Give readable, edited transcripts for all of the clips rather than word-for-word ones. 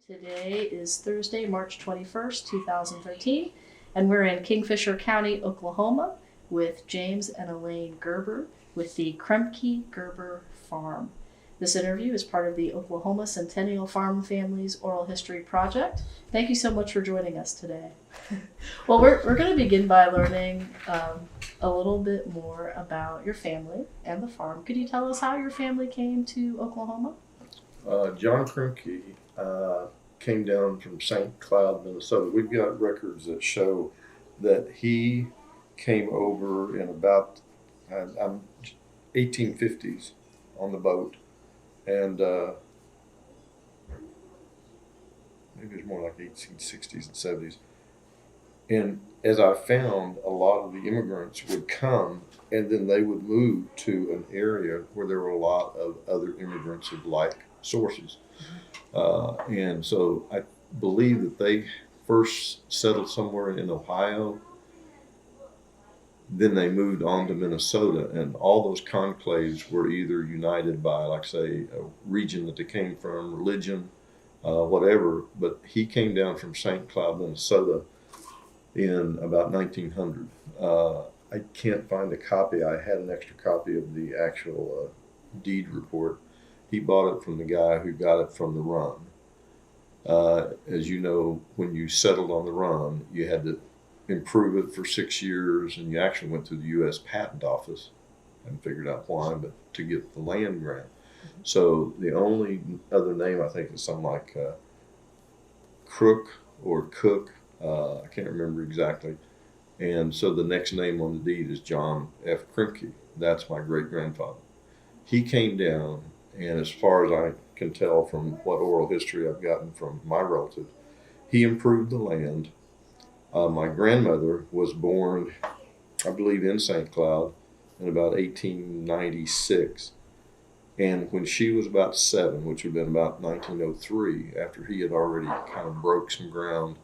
Today is Thursday, March 21st, 2013, and we're in Kingfisher County, Oklahoma with James and Elaine Gerber with the Kremke-Gerber Farm. This interview is part of the Oklahoma Centennial Farm Families Oral History Project. Thank you so much for joining us today. Well, we're going to begin by learning a little bit more about your family and the farm. Could you tell us how your family came to Oklahoma? John Kremke came down from St. Cloud, Minnesota. We've got records that show that he came over in about 1850s on the boat, and maybe it's more like 1860s and 70s. And as I found, a lot of the immigrants would come and then they would move to an area where there were a lot of other immigrants of like sources. And so I believe that they first settled somewhere in Ohio. Then they moved on to Minnesota, and all those conclaves were either united by, like say, a region that they came from, religion, whatever. But he came down from St. Cloud, Minnesota in about 1900. I can't find a copy. I had an extra copy of the actual deed report. He bought it from the guy who got it from the run. As you know, when you settled on the run, you had to improve it for 6 years, and you actually went to the U.S. Patent Office and figured out why, but to get the land grant. So the only other name I think is something like Crook or Cook. I can't remember exactly. And so the next name on the deed is John F. Kremke. That's my great-grandfather. He came down, and as far as I can tell from what oral history I've gotten from my relatives, he improved the land. My grandmother was born, I believe, in St. Cloud in about 1896. And when she was about 7, which would have been about 1903, after he had already kind of broke some ground,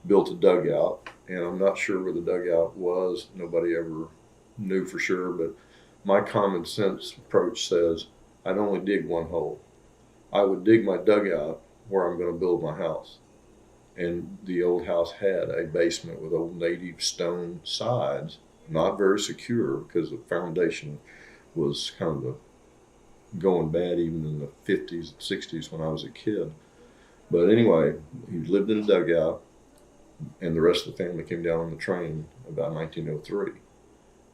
built a dugout. And I'm not sure where the dugout was. Nobody ever knew for sure. But my common sense approach says, I'd only dig one hole. I would dig my dugout where I'm going to build my house. And the old house had a basement with old native stone sides, not very secure because the foundation was kind of going bad even in the 50s and 60s when I was a kid. But anyway, he lived in a dugout, and the rest of the family came down on the train about 1903.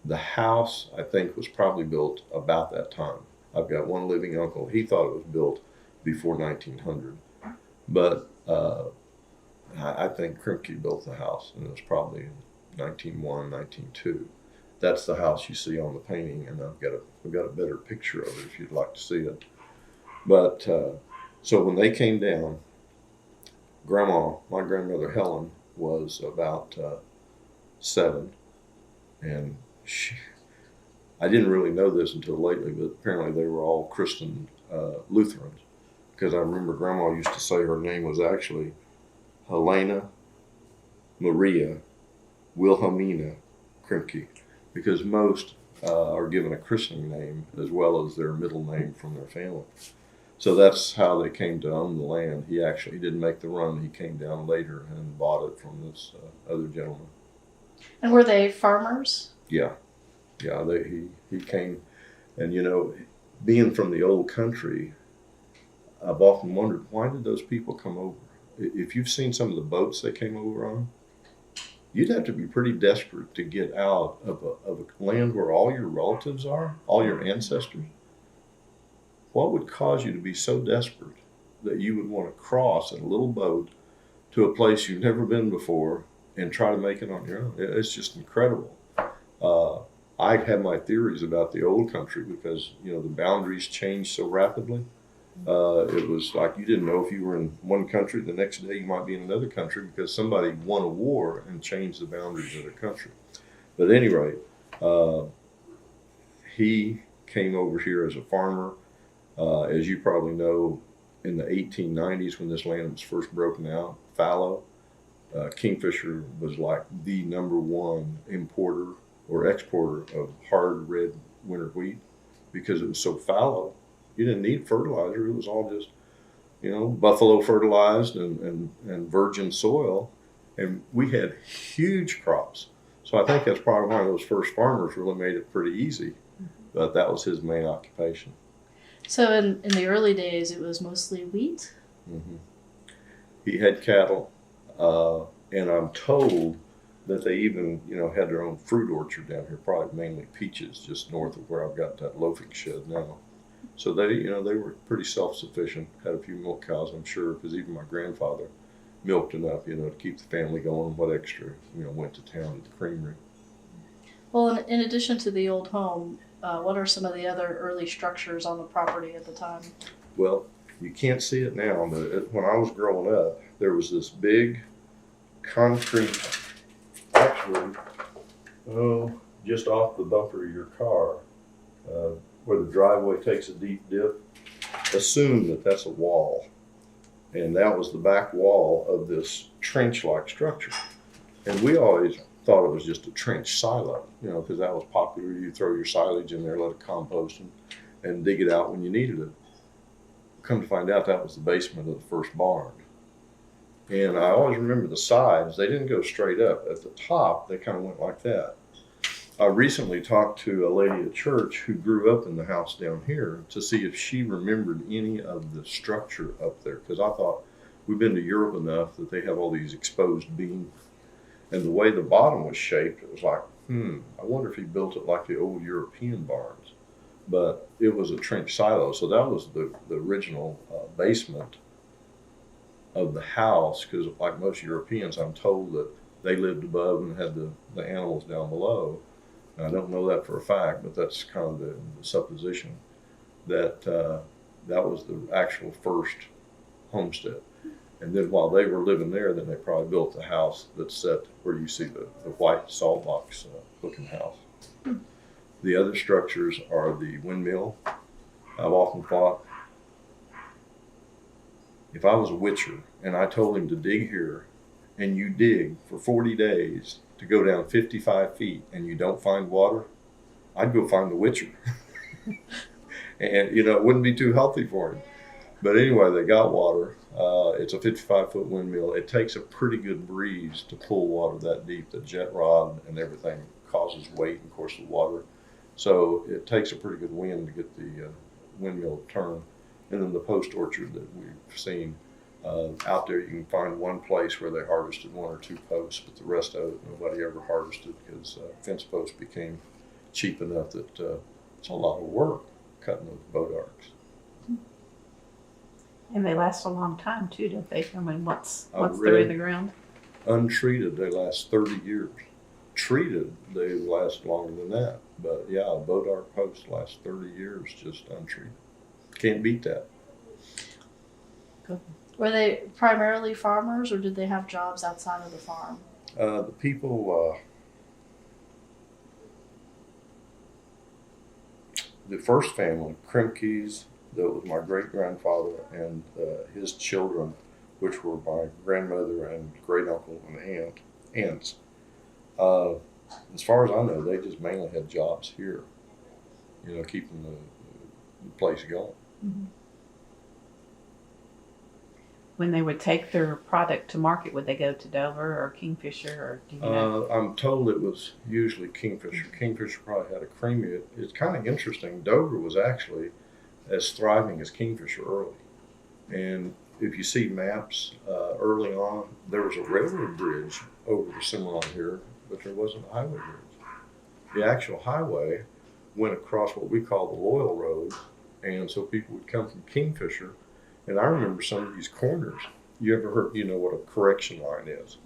The house, I think, was probably built about that time. I've got one living uncle. He thought it was built before 1900. But I think Kremke built the house, and it was probably in 1901, 1902. That's the house you see on the painting, and I've got a better picture of it if you'd like to see it. But so when they came down, my grandmother Helen, was about 7, and I didn't really know this until lately, but apparently they were all Christian Lutherans, because I remember Grandma used to say her name was actually Helena Maria Wilhelmina Kremke, because most are given a christening name as well as their middle name from their family. So that's how they came to own the land. He didn't make the run. He came down later and bought it from this other gentleman. And were they farmers? Yeah. He came, and being from the old country, I've often wondered, why did those people come over? If you've seen some of the boats they came over on, you'd have to be pretty desperate to get out of a land where all your relatives are, all your ancestors. What would cause you to be so desperate that you would want to cross in a little boat to a place you've never been before and try to make it on your own? It's just incredible. I have my theories about the old country because, the boundaries changed so rapidly. It was like you didn't know if you were in one country, the next day you might be in another country because somebody won a war and changed the boundaries of the country. But at any rate, he came over here as a farmer. As you probably know, in the 1890s when this land was first broken out, fallow, Kingfisher was like the #1 importer or exporter of hard red winter wheat because it was so fallow. You didn't need fertilizer. It was all just, buffalo fertilized and virgin soil, and we had huge crops. So I think that's probably why those first farmers really made it pretty easy, but that was his main occupation. So in the early days, it was mostly wheat? Mm-hmm. He had cattle, and I'm told that they even, had their own fruit orchard down here, probably mainly peaches, just north of where I've got that loafing shed now. So they were pretty self-sufficient, had a few milk cows, I'm sure, because even my grandfather milked enough, to keep the family going. What extra, went to town at the creamery. Well, in addition to the old home, what are some of the other early structures on the property at the time? Well, you can't see it now, but when I was growing up, there was this big concrete, actually, just off the bumper of your car, where the driveway takes a deep dip. Assume that that's a wall. And that was the back wall of this trench-like structure. And we always thought it was just a trench silo, because that was popular. You throw your silage in there, let it compost, and dig it out when you needed it. Come to find out, that was the basement of the first barn. And I always remember the sides, they didn't go straight up. At the top, they kind of went like that. I recently talked to a lady at church who grew up in the house down here to see if she remembered any of the structure up there. Because I thought, we've been to Europe enough that they have all these exposed beams. And the way the bottom was shaped, it was like, I wonder if he built it like the old European barns. But it was a trench silo. So that was the original basement of the house. Because like most Europeans, I'm told that they lived above and had the animals down below. I don't know that for a fact, but that's kind of the supposition that that was the actual first homestead. And then while they were living there, then they probably built the house that's set where you see the white salt box looking house. The other structures are the windmill. I've often thought, if I was a witcher and I told him to dig here, and you dig for 40 days to go down 55 feet and you don't find water, I'd go find the witcher. And, it wouldn't be too healthy for him. But anyway, they got water. It's a 55-foot windmill. It takes a pretty good breeze to pull water that deep. The jet rod and everything causes weight, and of course, the water. So it takes a pretty good wind to get the windmill to turn. And then the post orchard that we've seen, out there, you can find one place where they harvested one or two posts, but the rest of it, nobody ever harvested because fence posts became cheap enough that it's a lot of work cutting those boat arcs. And they last a long time too, don't they? I mean, once they're in the ground. Untreated, they last 30 years. Treated, they last longer than that. But yeah, a boat arc post lasts 30 years just untreated. Can't beat that. Good. Were they primarily farmers, or did they have jobs outside of the farm? The people, the first family, Kremke's, that was my great-grandfather and his children, which were my grandmother and great-uncle and aunts. As far as I know, they just mainly had jobs here, keeping the place going. Mm-hmm. When they would take their product to market, would they go to Dover or Kingfisher, or do you know? I'm told it was usually Kingfisher. Kingfisher probably had a creamery. It's kind of interesting. Dover was actually as thriving as Kingfisher early. And if you see maps early on, there was a railroad bridge over the Cimarron here, but there wasn't a highway bridge. The actual highway went across what we call the Loyal Road, and so people would come from Kingfisher. And I remember some of these corners. You ever heard, what a correction line is?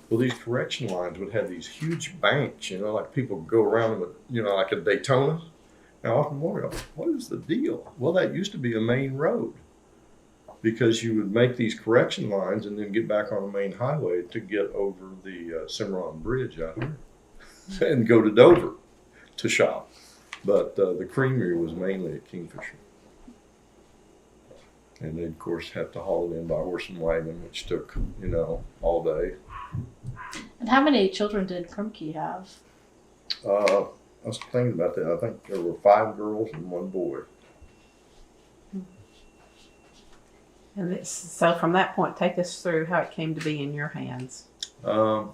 Well, these correction lines would have these huge banks, like people go around them, like a Daytona. And I often wonder, what is the deal? Well, that used to be a main road, because you would make these correction lines and then get back on the main highway to get over the Cimarron Bridge out here and go to Dover to shop. But the creamery was mainly at Kingfisher. And they'd, of course, have to haul it in by horse and wagon, which took, all day. And how many children did Kremke have? I was thinking about that. I think there were 5 girls and 1 boy. And so from that point, take us through how it came to be in your hands. Okay.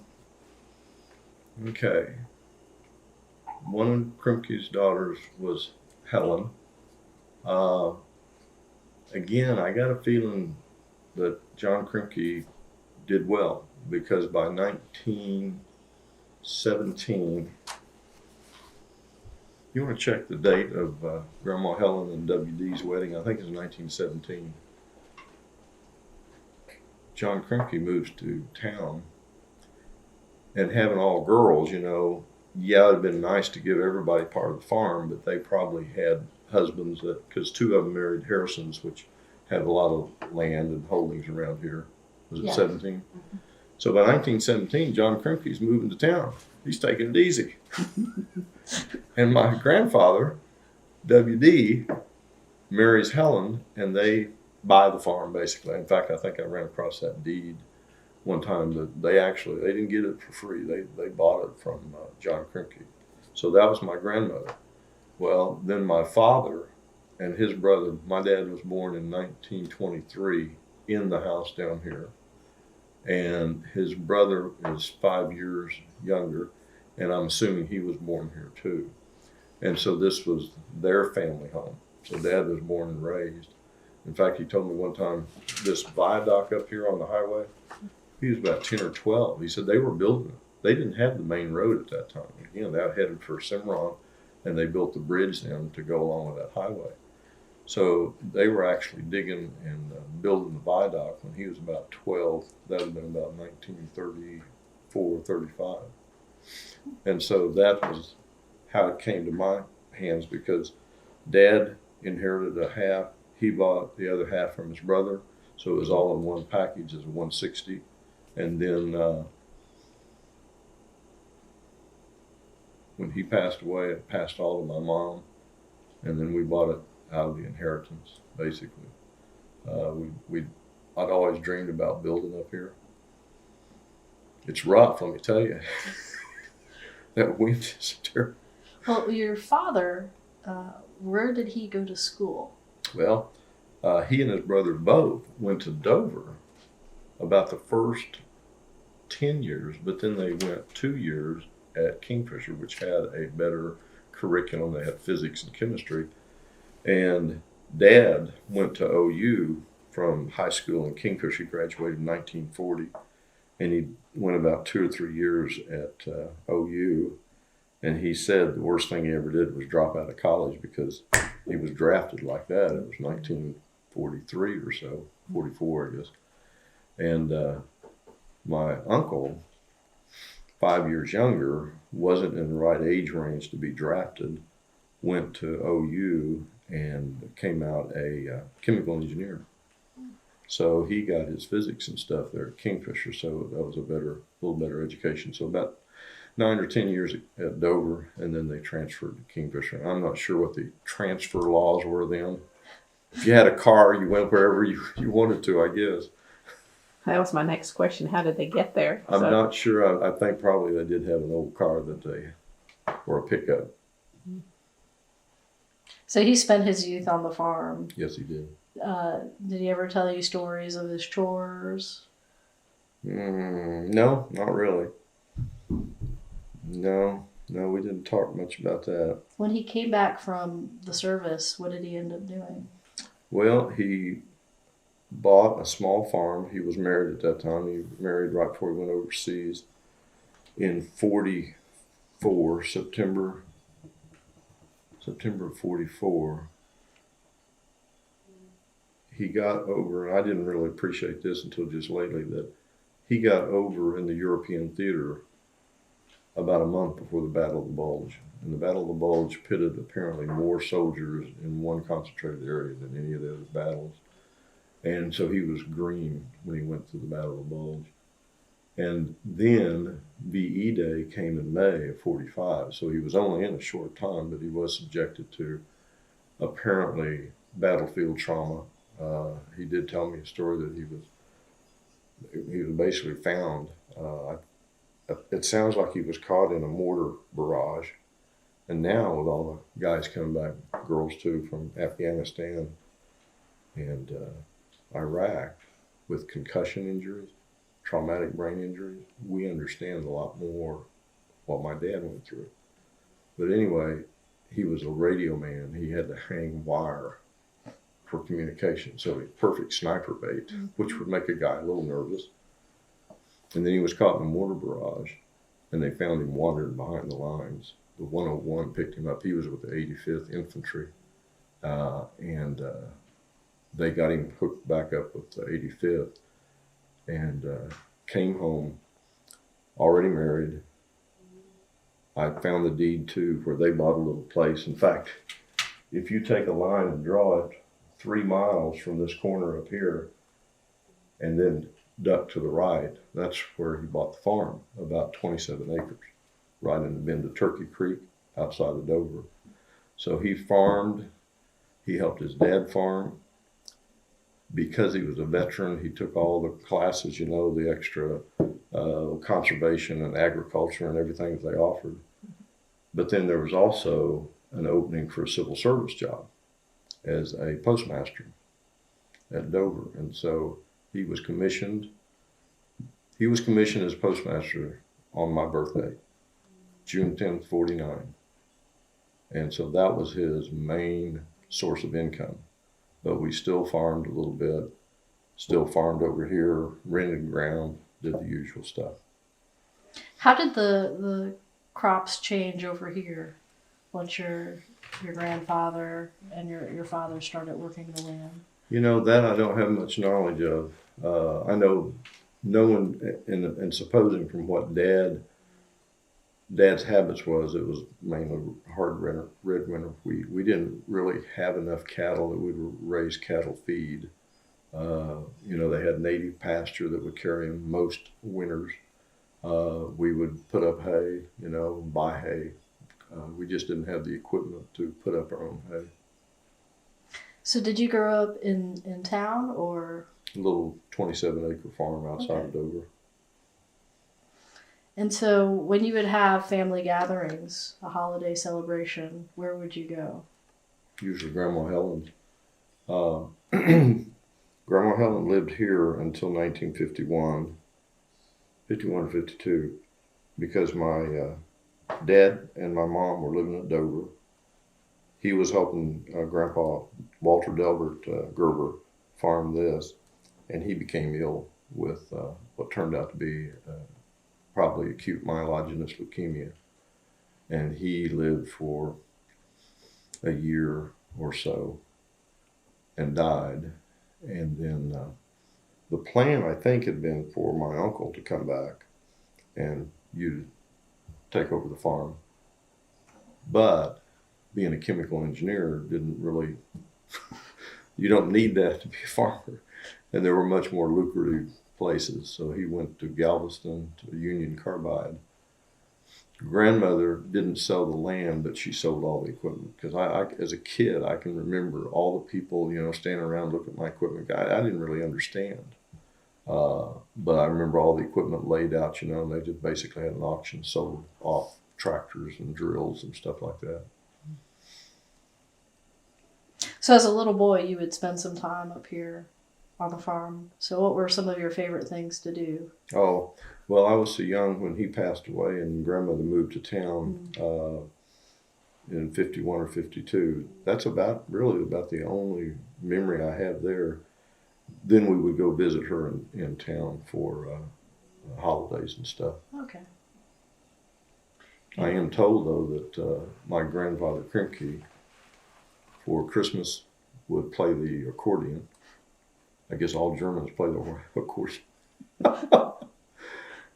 One of Kremke's daughters was Helen. Again, I got a feeling that John Kremke did well, because by 1917, you want to check the date of Grandma Helen and W.D.'s wedding? I think it was 1917. John Kremke moves to town, and having all girls, you know, yeah, it'd been nice to give everybody part of the farm, but they probably had husbands that, because two of them married Harrisons, which have a lot of land and holdings around here. Was it 17? Mm-hmm. So by 1917, John Kremke's moving to town. He's taking it easy. And my grandfather, W.D., marries Helen, and they buy the farm, basically. In fact, I think I ran across that deed one time that they didn't get it for free. They bought it from John Kremke. So that was my grandmother. Well, then my father and his brother, my dad was born in 1923 in the house down here. And his brother is 5 years younger, and I'm assuming he was born here too. And so this was their family home. So Dad was born and raised. In fact, he told me one time, this viaduct up here on the highway, he was about 10 or 12. He said they were building it. They didn't have the main road at that time. Again, they were headed for Cimarron, and they built the bridge then to go along with that highway. So they were actually digging and building the viaduct when he was about 12. That would have been about 1934, 35. And so that was how it came to my hands, because Dad inherited a half. He bought the other half from his brother. So it was all in one package as a 160. And then when he passed away, it passed all to my mom. And then we bought it out of the inheritance, basically. I'd always dreamed about building up here. It's rough, let me tell you. That wind is terrible. Well, your father, where did he go to school? Well, he and his brother both went to Dover about the first 10 years, but then they went 2 years at Kingfisher, which had a better curriculum. They had physics and chemistry. And Dad went to OU from high school in Kingfisher. He graduated in 1940. And he went about 2 or 3 years at OU. And he said the worst thing he ever did was drop out of college, because he was drafted like that. It was 1943 or so, 44, I guess. And my uncle, 5 years younger, wasn't in the right age range to be drafted, went to OU and came out a chemical engineer. So he got his physics and stuff there at Kingfisher, so that was a little better education. So about 9 or 10 years at Dover, and then they transferred to Kingfisher. I'm not sure what the transfer laws were then. If you had a car, you went wherever you wanted to, I guess. That was my next question. How did they get there? I'm not sure. I think probably they did have an old car or a pickup. So he spent his youth on the farm. Yes, he did. Did he ever tell you stories of his chores? No, not really. No, we didn't talk much about that. When he came back from the service, what did he end up doing? Well, he bought a small farm. He was married at that time. He married right before he went overseas in 44, September of 44. He got over, and I didn't really appreciate this until just lately, that he got over in the European theater about a month before the Battle of the Bulge. And the Battle of the Bulge pitted apparently more soldiers in one concentrated area than any of the other battles. And so he was green when he went to the Battle of the Bulge. And then VE Day came in May of 45. So he was only in a short time, but he was subjected to apparently battlefield trauma. He did tell me a story that he was basically found. It sounds like he was caught in a mortar barrage. And now with all the guys coming back, girls too, from Afghanistan, and Iraq with concussion injuries, traumatic brain injuries, we understand a lot more what my dad went through. But anyway, he was a radio man. He had to hang wire for communication. So he's perfect sniper bait, which would make a guy a little nervous. And then he was caught in a mortar barrage, and they found him wandering behind the lines. The 101 picked him up. He was with the 85th Infantry, and they got him hooked back up with the 85th, and came home, already married. I found the deed too, where they bought a little place. In fact, if you take a line and draw it 3 miles from this corner up here, and then duck to the right, that's where he bought the farm, about 27 acres, right in the bend of Turkey Creek, outside of Dover. So he farmed. He helped his dad farm. Because he was a veteran, he took all the classes, you know, the extra conservation and agriculture and everything that they offered. But then there was also an opening for a civil service job as a postmaster at Dover. And so he was commissioned. He was commissioned as postmaster on my birthday, June 10th, 49. And so that was his main source of income. But we still farmed a little bit, still farmed over here, rented ground, did the usual stuff. How did the crops change over here once your grandfather and your father started working the land? You know, that I don't have much knowledge of. I know knowing and supposing from what Dad's habits was, it was mainly hard red winter wheat. We didn't really have enough cattle that we would raise cattle feed. You know, they had native pasture that would carry them most winters. We would put up hay, you know, buy hay. We just didn't have the equipment to put up our own hay. So did you grow up in town or? A little 27-acre farm outside of Dover. And so when you would have family gatherings, a holiday celebration, where would you go? Usually Grandma Helen's. Grandma Helen lived here until 1951, 51 or 52, because my dad and my mom were living at Dover. He was helping Grandpa Walter Delbert Gerber farm this, and he became ill with what turned out to be probably acute myelogenous leukemia. And he lived for a year or so and died. And then the plan, I think, had been for my uncle to come back and you take over the farm. But being a chemical engineer didn't really, you don't need that to be a farmer. And there were much more lucrative places. So he went to Galveston, to Union Carbide. Grandmother didn't sell the land, but she sold all the equipment. Because I, as a kid, I can remember all the people, you know, standing around looking at my equipment. I didn't really understand. But I remember all the equipment laid out, you know, and they just basically had an auction, sold off tractors and drills and stuff like that. So as a little boy, you would spend some time up here on the farm. So what were some of your favorite things to do? Oh, well, I was so young when he passed away and grandmother moved to town in 51 or 52. That's really about the only memory I have there. Then we would go visit her in town for holidays and stuff. Okay. I am told, though, that my grandfather Kremke, for Christmas, would play the accordion. I guess all Germans play the accordion.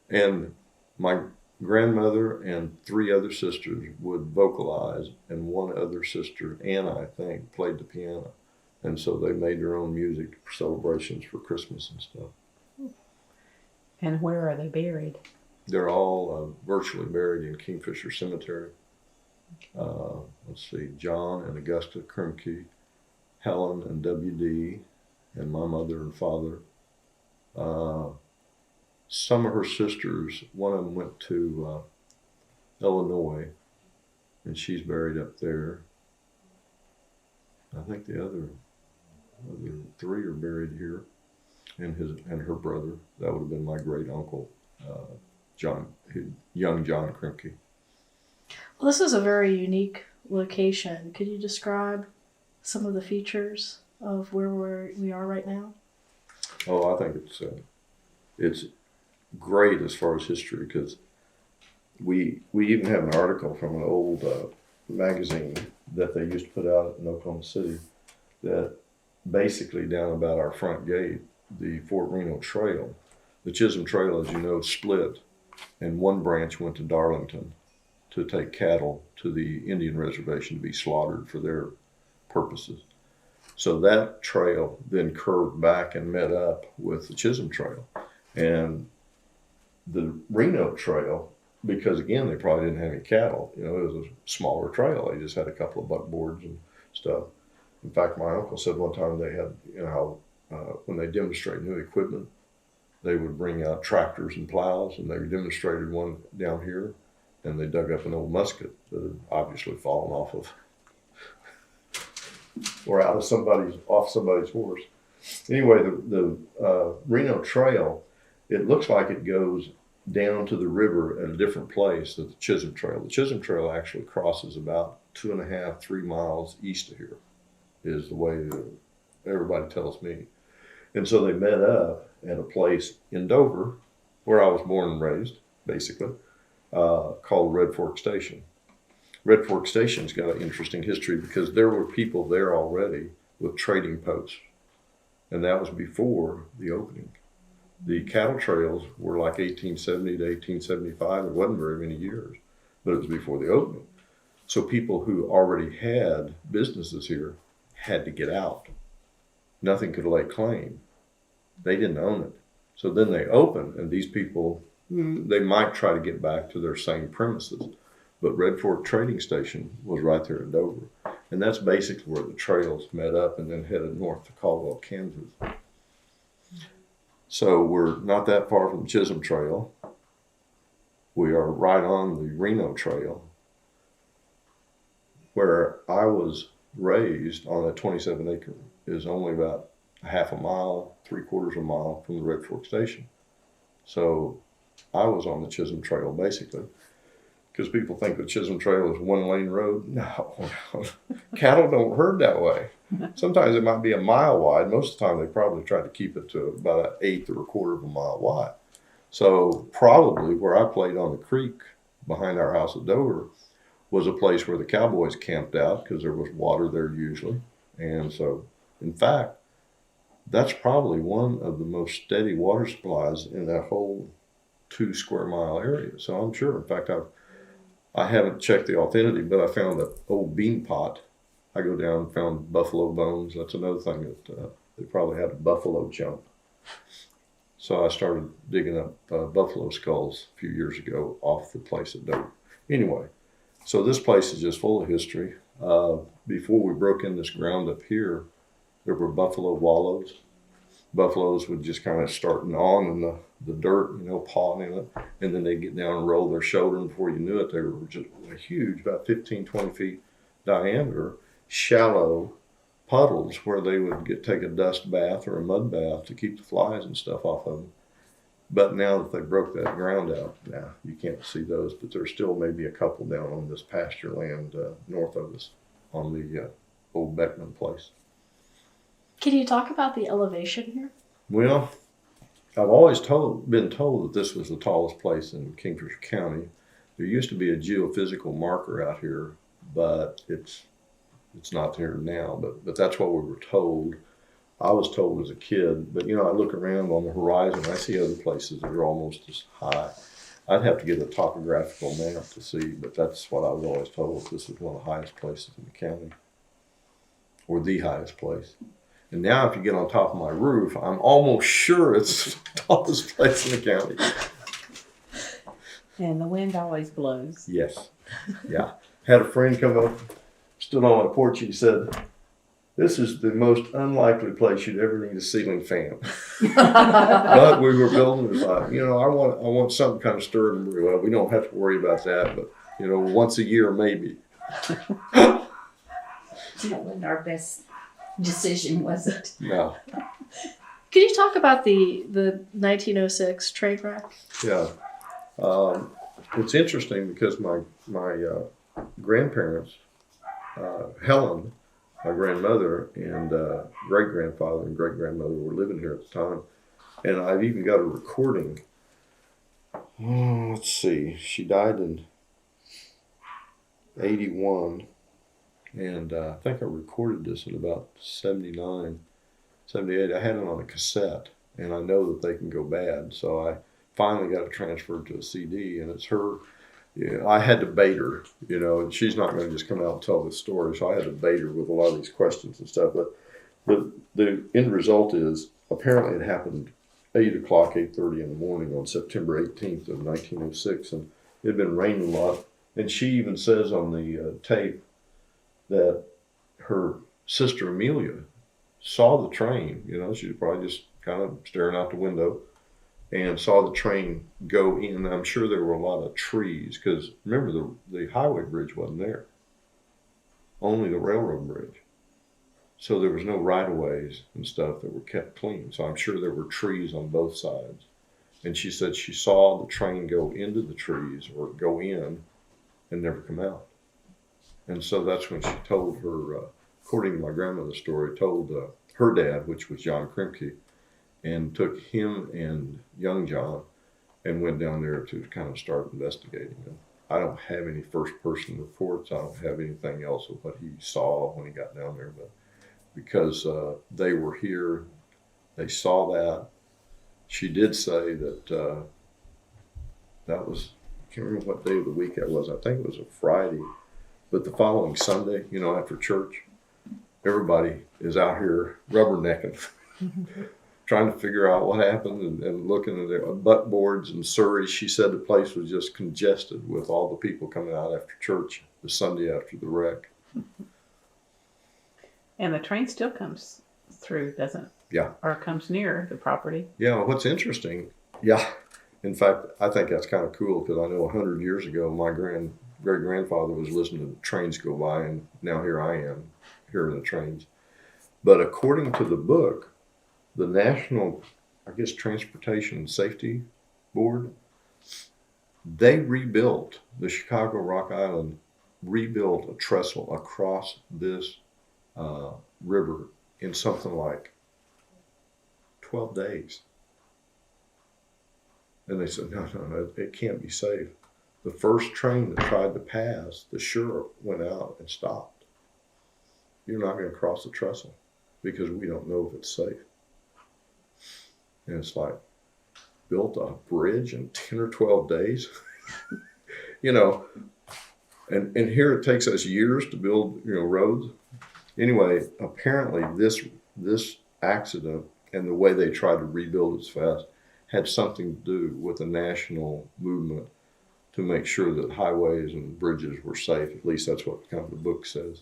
And my grandmother and 3 other sisters would vocalize, and one other sister, Anna, I think, played the piano. And so they made their own music for celebrations for Christmas and stuff. And where are they buried? They're all virtually buried in Kingfisher Cemetery. Let's see, John and Augusta Kremke, Helen and W.D., and my mother and father. Some of her sisters, one of them went to Illinois, and she's buried up there. I think the other, three are buried here, and her brother. That would have been my great uncle, young John Kremke. Well, this is a very unique location. Could you describe some of the features of where we are right now? Oh, I think it's great as far as history, because we even have an article from an old magazine that they used to put out in Oklahoma City that basically down about our front gate, the Fort Reno Trail, the Chisholm Trail, as you know, split, and one branch went to Darlington to take cattle to the Indian reservation to be slaughtered for their purposes. So that trail then curved back and met up with the Chisholm Trail. And the Reno Trail, because again, they probably didn't have any cattle, it was a smaller trail. They just had a couple of buckboards and stuff. In fact, my uncle said one time they had, when they demonstrate new equipment, they would bring out tractors and plows, and they demonstrated one down here, and they dug up an old musket that had obviously fallen off of or off somebody's horse. Anyway, the Reno Trail, it looks like it goes down to the river at a different place than the Chisholm Trail. The Chisholm Trail actually crosses about 2.5, 3 miles east of here, is the way that everybody tells me. And so they met up at a place in Dover, where I was born and raised, basically, called Red Fork Station. Red Fork Station's got an interesting history because there were people there already with trading posts, and that was before the opening. The cattle trails were like 1870 to 1875. It wasn't very many years, but it was before the opening. So people who already had businesses here had to get out. Nothing could lay claim. They didn't own it. So then they opened, and these people, they might try to get back to their same premises. But Red Fork Trading Station was right there in Dover. And that's basically where the trails met up and then headed north to Caldwell, Kansas. So we're not that far from the Chisholm Trail. We are right on the Reno Trail, where I was raised on that 27 acre is only about a half a mile, 3/4 mile from the Red Fork Station. So I was on the Chisholm Trail basically, because people think the Chisholm Trail is one lane road. No. Cattle don't herd that way. Sometimes it might be a mile wide. Most of the time they probably try to keep it to about 1/8 or 1/4 mile wide. So probably where I played on the creek behind our house at Dover was a place where the cowboys camped out because there was water there usually. And so, in fact, that's probably one of the most steady water supplies in that whole 2 square mile area. So I'm sure, in fact, I haven't checked the authenticity, but I found an old bean pot. I go down and found buffalo bones. That's another thing that they probably had a buffalo jump. So I started digging up buffalo skulls a few years ago off the place at Dover. Anyway, so this place is just full of history. Before we broke in this ground up here, there were buffalo wallows. Buffaloes would just kind of start gnawing in the dirt, pawing in it, and then they'd get down and roll their shoulder, and before you knew it, they were just huge, about 15, 20 feet diameter, shallow puddles where they would take a dust bath or a mud bath to keep the flies and stuff off of them. But now that they broke that ground out, now you can't see those, but there's still maybe a couple down on this pasture land north of us on the old Beckman place. Can you talk about the elevation here? Well, I've always been told that this was the tallest place in Kingfisher County. There used to be a geophysical marker out here, but it's not here now. But that's what we were told. I was told as a kid. But I look around on the horizon, I see other places that are almost as high. I'd have to get a topographical map to see, but that's what I was always told. This is one of the highest places in the county, or the highest place. And now if you get on top of my roof, I'm almost sure it's the tallest place in the county. And the wind always blows. Yes. Yeah. Had a friend come up, stood on my porch, and he said, "This is the most unlikely place you'd ever need a ceiling fan." But we were building it like, I want something kind of stirring. Well, we don't have to worry about that, but once a year maybe. When our best decision, was it? No. Can you talk about the 1906 train wreck? Yeah. It's interesting because my grandparents, Helen, my grandmother, and great-grandfather and great-grandmother were living here at the time. And I've even got a recording. Let's see. She died in 81. And I think I recorded this in about 79, 78. I had it on a cassette. And I know that they can go bad. So I finally got it transferred to a CD. And it's her. Yeah, I had to bait her, and she's not going to just come out and tell this story. So I had to bait her with a lot of these questions and stuff. But the end result is apparently it happened 8 o'clock, 8:30 in the morning on September 18th of 1906. And it had been raining a lot. And she even says on the tape that her sister Amelia saw the train. She was probably just kind of staring out the window and saw the train go in. I'm sure there were a lot of trees because remember the highway bridge wasn't there, only the railroad bridge. So there was no right-of-ways and stuff that were kept clean. So I'm sure there were trees on both sides. And she said she saw the train go into the trees or go in and never come out. And so that's when she told her, according to my grandmother's story, told her dad, which was John Kremke, and took him and young John and went down there to kind of start investigating them. I don't have any first-person reports. I don't have anything else of what he saw when he got down there. But because they were here, they saw that. She did say that that was, I can't remember what day of the week that was. I think it was a Friday. But the following Sunday, after church, everybody is out here rubbernecking. Trying to figure out what happened and looking at their butt boards and Surrey. She said the place was just congested with all the people coming out after church the Sunday after the wreck. And the train still comes through, doesn't it? Yeah. Or comes near the property. Yeah, what's interesting, in fact, I think that's kind of cool because I know 100 years ago my great-grandfather was listening to the trains go by, and now here I am hearing the trains. But according to the book, the National, Transportation and Safety Board, they rebuilt, the Chicago Rock Island rebuilt a trestle across this river in something like 12 days. And they said, no, it can't be safe. The first train that tried to pass, the sheriff went out and stopped. You're not going to cross the trestle because we don't know if it's safe. And it's like, built a bridge in 10 or 12 days, and here it takes us years to build, roads. Anyway, apparently this accident and the way they tried to rebuild it fast had something to do with the national movement to make sure that highways and bridges were safe. At least that's what kind of the book says.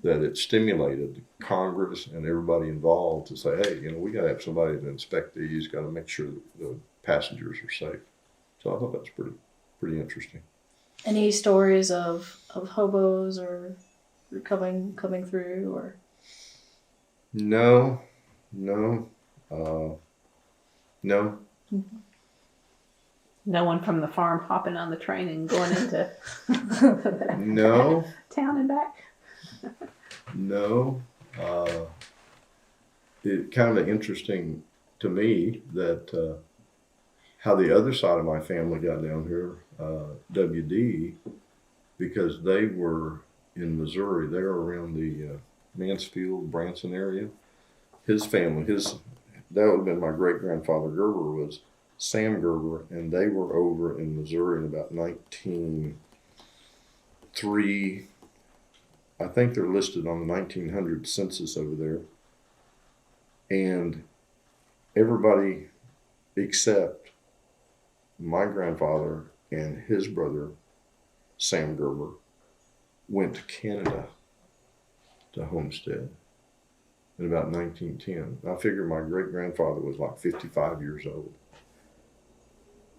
That it stimulated Congress and everybody involved to say, hey, we got to have somebody to inspect these, got to make sure that the passengers are safe. So I thought that's pretty interesting. Any stories of hobos or coming through or? No. Mm-hmm. No one from the farm hopping on the train and going into No. town and back. No. It kind of interesting to me that how the other side of my family got down here, WD, because they were in Missouri. They were around the Mansfield, Branson area. His family, that would have been my great-grandfather Gerber, was Sam Gerber, and they were over in Missouri in about 1903. I think they're listed on the 1900 census over there. And everybody except my grandfather and his brother, Sam Gerber, went to Canada to homestead in about 1910. I figure my great-grandfather was like 55 years old.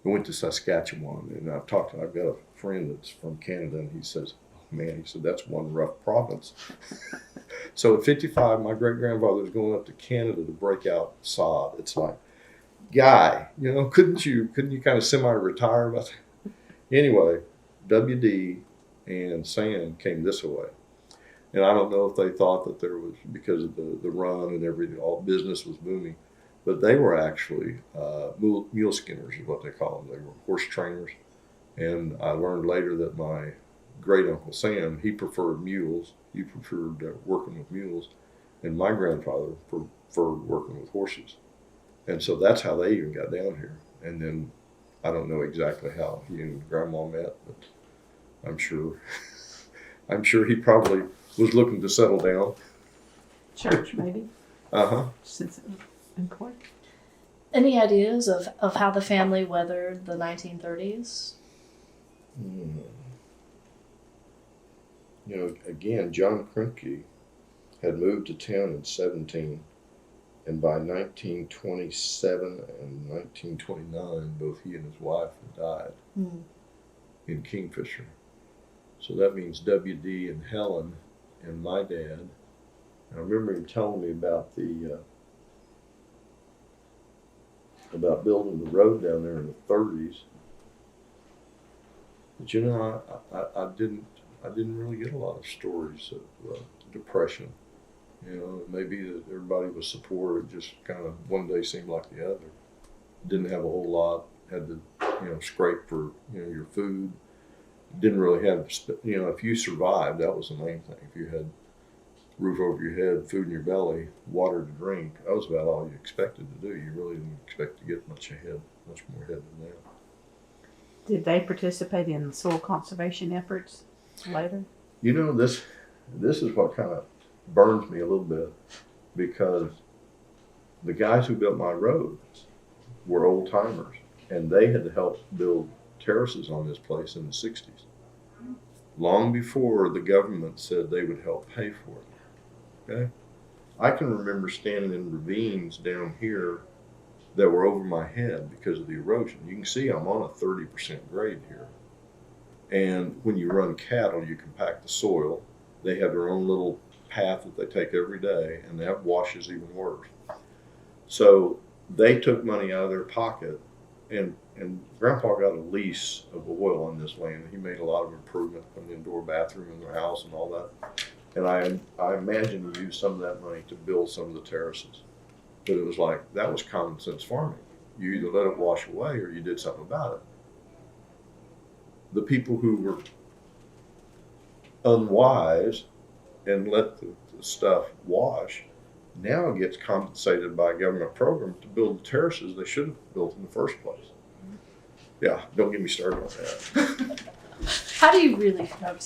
We went to Saskatchewan, and I've got a friend that's from Canada, and he says, oh man, he said, that's one rough province. So at 55, my great-grandfather was going up to Canada to break out sod. It's like, guy, couldn't you kind of semi-retire about that? Anyway, WD and Sam came this way. And I don't know if they thought that there was, because of the run and everything, all business was booming, but they were actually mule skinners is what they call them. They were horse trainers. And I learned later that my great uncle Sam, he preferred mules. He preferred working with mules. And my grandfather preferred working with horses. And so that's how they even got down here. And then I don't know exactly how he and Grandma met, but I'm sure he probably was looking to settle down. Church, maybe. Since it was important. Any ideas of how the family weathered the 1930s? Again, John Kremke had moved to town in 17, and by 1927 and 1929, both he and his wife had died in Kingfisher. So that means W.D. and Helen and my dad. And I remember him telling me about about building the road down there in the 30s. But I didn't really get a lot of stories of depression. Maybe that everybody was supportive. It just kind of one day seemed like the other. Didn't have a whole lot. Had to scrape for your food. Didn't really have if you survived, that was the main thing. If you had roof over your head, food in your belly, water to drink, that was about all you expected to do. You really didn't expect to get much more ahead than that. Did they participate in soil conservation efforts later? This is what kind of burns me a little bit, because the guys who built my roads were old timers, and they had to help build terraces on this place in the 60s, long before the government said they would help pay for it. Okay, I can remember standing in ravines down here that were over my head because of the erosion. You can see I'm on a 30% grade here. And when you run cattle, you compact the soil. They have their own little path that they take every day, and that washes even worse. So they took money out of their pocket, and Grandpa got a lease of oil on this land. He made a lot of improvement, an indoor bathroom in their house and all that. And I imagine he used some of that money to build some of the terraces. But it was like, that was common sense farming. You either let it wash away or you did something about it. The people who were unwise and let the stuff wash now gets compensated by a government program to build the terraces they should have built in the first place. Yeah, don't get me started on that. How do you really know?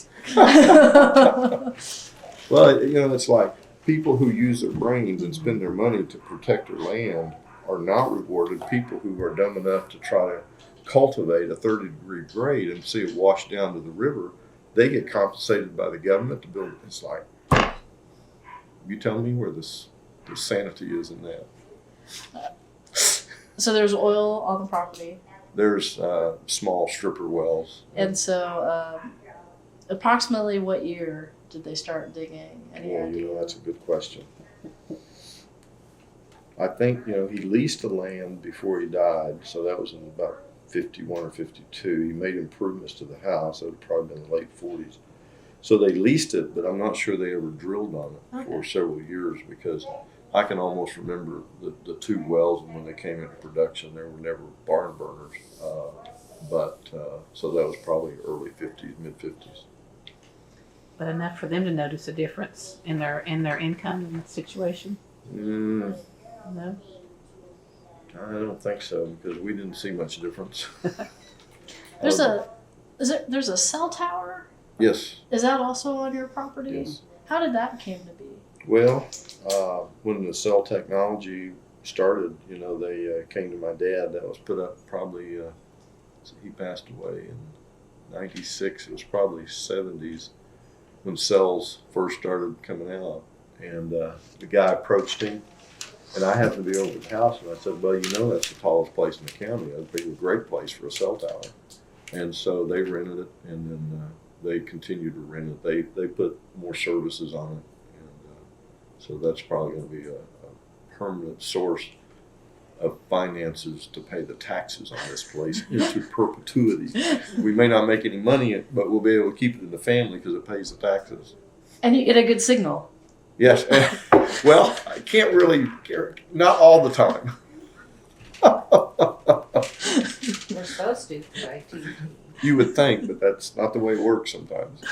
Well, it's like people who use their brains and spend their money to protect their land are not rewarded. People who are dumb enough to try to cultivate a 30-degree grade and see it wash down to the river, they get compensated by the government to build. It's like, you tell me where the sanity is in that. So there's oil on the property. There's small stripper wells. And so approximately what year did they start digging? Any idea? That's a good question. I think, he leased the land before he died, so that was in about 51 or 52. He made improvements to the house. That would probably been the late 40s. So they leased it, but I'm not sure they ever drilled on it for several years, because I can almost remember the two wells, and when they came into production, there were never barn burners. So that was probably early 50s, mid 50s. But enough for them to notice a difference in their income and situation? No? I don't think so, because we didn't see much difference. There's a cell tower? Yes. Is that also on your property? Yes. How did that came to be? Well, when the cell technology started, they came to my dad. That was put up probably, he passed away in 96. It was probably 70s when cells first started coming out. And the guy approached him, and I happened to be over at the house, and I said, well, that's the tallest place in the county. That'd be a great place for a cell tower. And so they rented it, and then they continue to rent it. They put more services on it, and so that's probably going to be a permanent source of finances to pay the taxes on this place into perpetuity. We may not make any money, but we'll be able to keep it in the family because it pays the taxes. And you get a good signal. Yes. Well, I can't really, not all the time. We're supposed to, right? You would think, but that's not the way it works sometimes.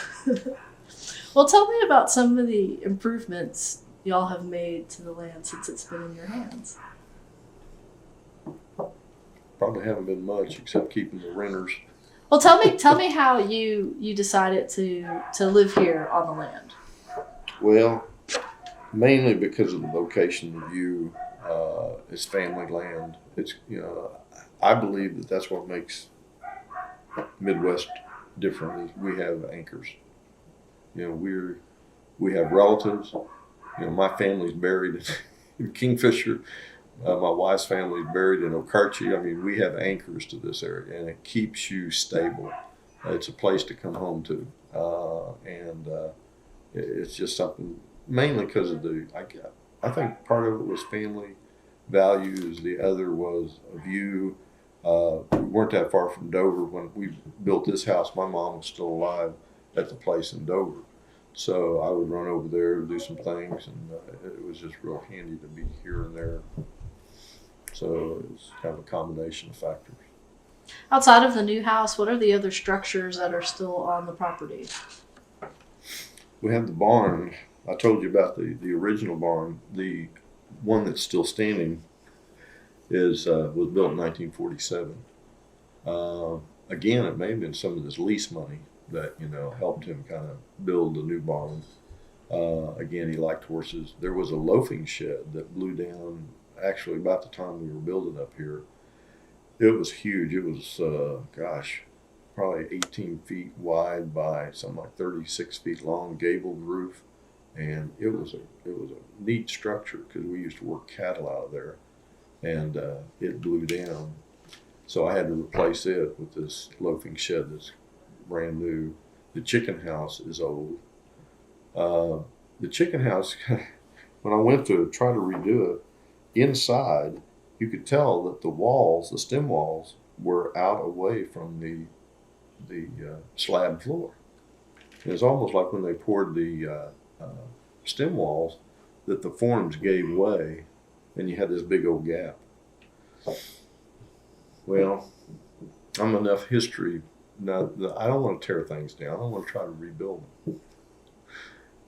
Well, tell me about some of the improvements y'all have made to the land since it's been in your hands. Probably haven't been much except keeping the renters. Well, tell me how you decided to live here on the land. Well, mainly because of the location, the view, it's family land. It's, I believe that that's what makes Midwest different. Is we have anchors. We have relatives. My family's buried in Kingfisher. My wife's family is buried in OOHRP. I mean, we have anchors to this area, and it keeps you stable. It's a place to come home to, and it's just something. Mainly because of I think part of it was family values. The other was a view. We weren't that far from Dover when we built this house. My mom was still alive at the place in Dover. So I would run over there and do some things, and it was just real handy to be here and there. So it was kind of a combination of factors. Outside of the new house, what are the other structures that are still on the property? We have the barn. I told you about the original barn. The one that's still standing was built in 1947. Again, it may have been some of this lease money that helped him kind of build the new barn. Again, he liked horses. There was a loafing shed that blew down actually about the time we were building up here. It was huge. It was probably 18 feet wide by something like 36 feet long, gabled roof, and it was a neat structure because we used to work cattle out of there, and it blew down. So I had to replace it with this loafing shed that's brand new. The chicken house is old. The chicken house, when I went to try to redo it, inside you could tell that the walls, the stem walls, were out away from the slab floor. It was almost like when they poured the stem walls that the forms gave way and you had this big old gap. Well, I'm enough history now. I don't want to tear things down. I want to try to rebuild them.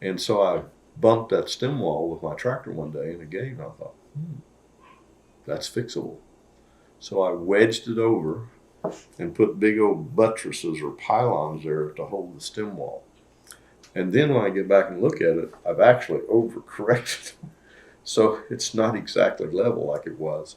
And so I bumped that stem wall with my tractor one day and it gave, and I thought, that's fixable. So I wedged it over and put big old buttresses or pylons there to hold the stem wall. And then when I get back and look at it, I've actually overcorrected. So it's not exactly level like it was.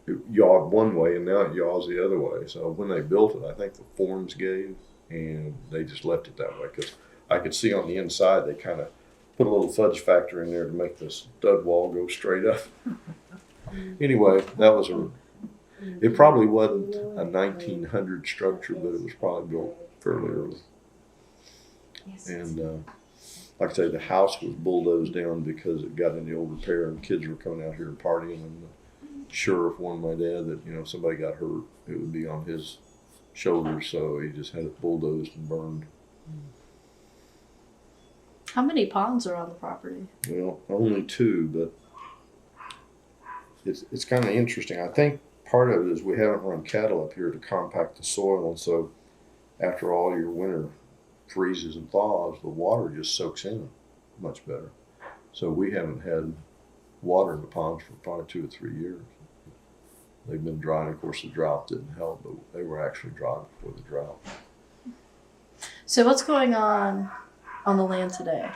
It yawed one way and now it yaws the other way. So when they built it, I think the forms gave and they just left it that way, because I could see on the inside they kind of put a little fudge factor in there to make the stud wall go straight up. Anyway, it probably wasn't a 1900 structure, but it was probably built fairly early. And like I say, the house was bulldozed down because it got in the old repair and kids were coming out here and partying, and the sheriff warned my dad that if somebody got hurt, it would be on his shoulders, so he just had it bulldozed and burned. How many ponds are on the property? Well, only 2, but it's kind of interesting. I think part of it is we haven't run cattle up here to compact the soil, and so after all your winter freezes and thaws, the water just soaks in much better. So we haven't had water in the ponds for probably 2 or 3 years. They've been dry, and of course the drought didn't help, but they were actually dry before the drought. So what's going on the land today?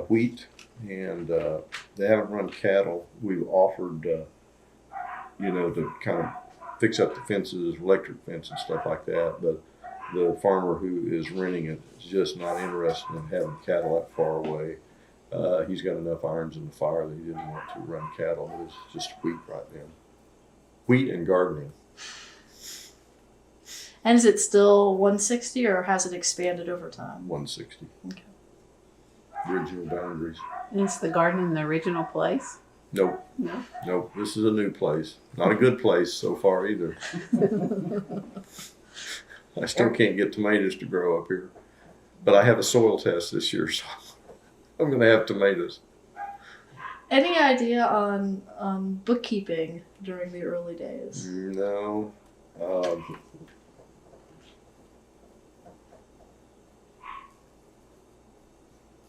Wheat, and they haven't run cattle. We've offered, to kind of fix up the fences, electric fence and stuff like that, but the farmer who is renting it is just not interested in having cattle that far away. He's got enough irons in the fire that he didn't want to run cattle, but it's just wheat right now. Wheat and gardening. And is it still 160 or has it expanded over time? 160. Okay. Original boundaries. Is the garden in the original place? Nope. No. Nope. This is a new place. Not a good place so far either. I still can't get tomatoes to grow up here. But I have a soil test this year, so I'm going to have tomatoes. Any idea on bookkeeping during the early days? No.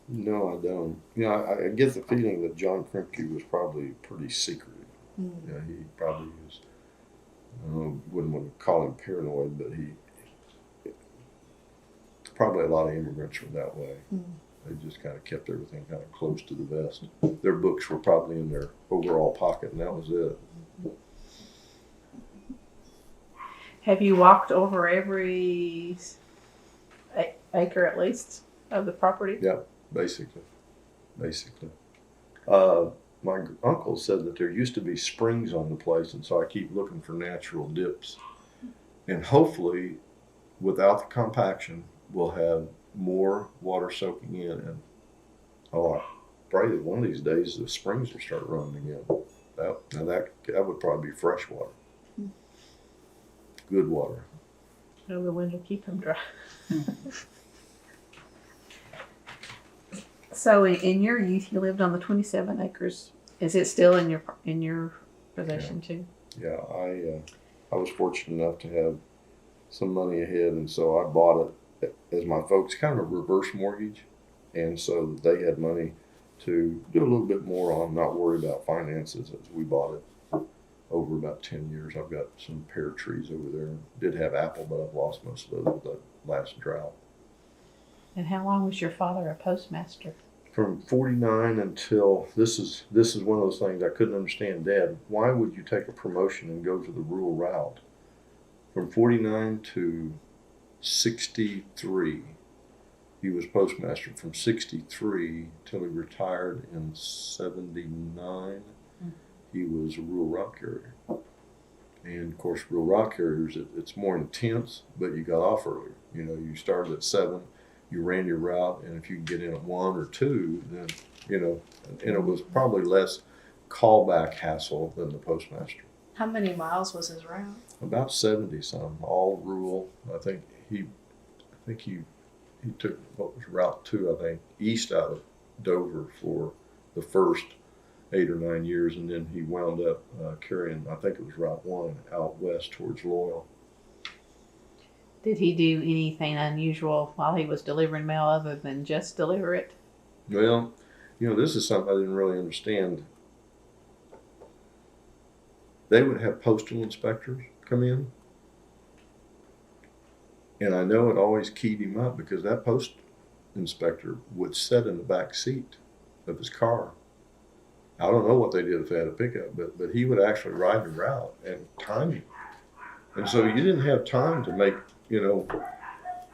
No, I don't. I get the feeling that John Kremke was probably pretty secretive. Yeah, he probably was. Wouldn't want to call him paranoid, but probably a lot of immigrants were that way. They just kind of kept everything kind of close to the vest. Their books were probably in their overall pocket, and that was it. Have you walked over every acre at least of the property? Yeah, basically. My uncle said that there used to be springs on the place, and so I keep looking for natural dips. And hopefully, without the compaction, we'll have more water soaking in. And I pray that one of these days the springs will start running again. That would probably be fresh water. Good water. No, the wind will keep them dry. So in your youth, you lived on the 27 acres. Is it still in your possession too? Yeah, I was fortunate enough to have some money ahead, and so I bought it as my folks, kind of a reverse mortgage, and so they had money to do a little bit more on, not worry about finances as we bought it over about 10 years. I've got some pear trees over there. Did have apple, but I've lost most of those with the last drought. And how long was your father a postmaster? From 49 until, this is one of those things I couldn't understand. Dad, why would you take a promotion and go to the rural route? From 49 to 63, he was postmaster. From 63 till he retired in 79, he was a rural route carrier. And of course, rural route carriers, it's more intense, but you got off earlier. You started at 7. You ran your route, and if you could get in at 1 or 2, then, and it was probably less callback hassle than the postmaster. How many miles was his route? About 70 some, all rural. I think he took what was Route 2, I think, east out of Dover for the first 8 or 9 years, and then he wound up carrying, I think it was Route 1 out west towards Loyal. Did he do anything unusual while he was delivering mail other than just deliver it? Well, this is something I didn't really understand. They would have postal inspectors come in, and I know it always keyed him up because that post inspector would sit in the back seat of his car. I don't know what they did if they had a pickup, but he would actually ride the route and time you. And so you didn't have time to make,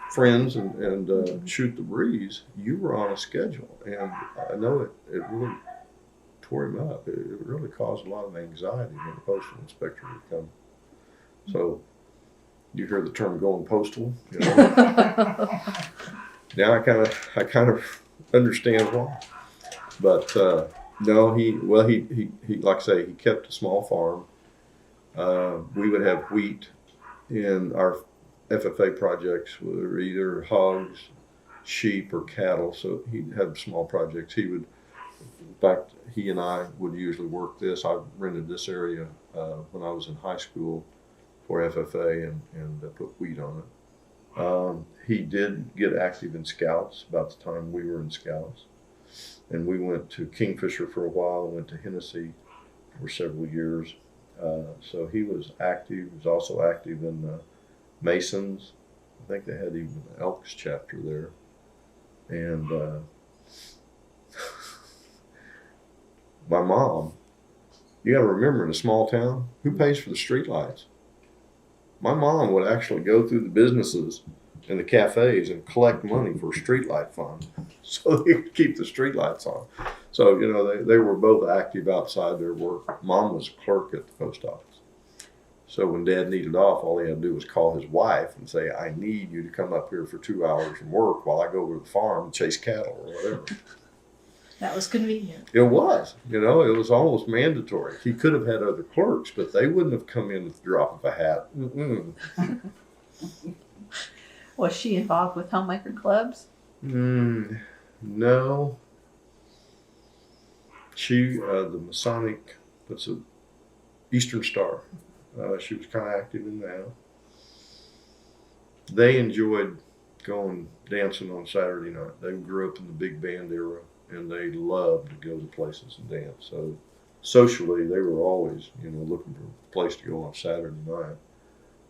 friends and shoot the breeze. You were on a schedule, and I know it really tore him up. It really caused a lot of anxiety when the postal inspector would come. So you hear the term "going postal." Now I kind of understand why. But no, he like I say, he kept a small farm. We would have wheat in our FFA projects, were either hogs, sheep, or cattle. So he'd have small projects. In fact, he and I would usually work this. I rented this area when I was in high school for FFA and put wheat on it. He did get active in Scouts about the time we were in Scouts. And we went to Kingfisher for a while and went to Hennessy for several years. So he was active. He was also active in the Masons. I think they had even an Elks chapter there. And my mom, you got to remember, in a small town, who pays for the street lights? My mom would actually go through the businesses and the cafes and collect money for a street light fund so they could keep the street lights on. So, they were both active outside their work. Mom was a clerk at the post office. So when Dad needed off, all he had to do was call his wife and say, I need you to come up here for 2 hours from work while I go over to the farm and chase cattle or whatever. That was convenient. It was, it was almost mandatory. He could have had other clerks, but they wouldn't have come in with the drop of a hat. Mm-mm. Was she involved with homemaker clubs? No. She, the Masonic, that's a Eastern Star. She was kind of active in that. They enjoyed going dancing on Saturday night. They grew up in the big band era, and they loved to go to places and dance. So socially, they were always, looking for a place to go on Saturday night.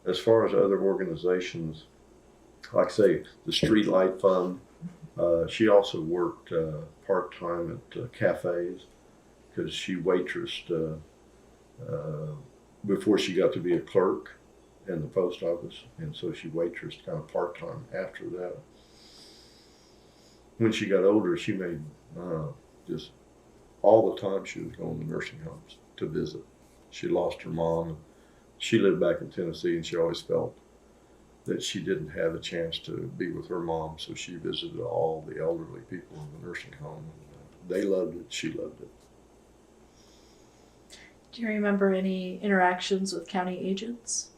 As far as other organizations, like I say, the Street Light Fund, she also worked part-time at cafes because she waitressed before she got to be a clerk in the post office, and so she waitressed kind of part-time after that. When she got older, she made just all the time she was going to nursing homes to visit. She lost her mom. She lived back in Tennessee, and she always felt that she didn't have a chance to be with her mom, so she visited all the elderly people in the nursing home. They loved it. She loved it. Do you remember any interactions with county agents?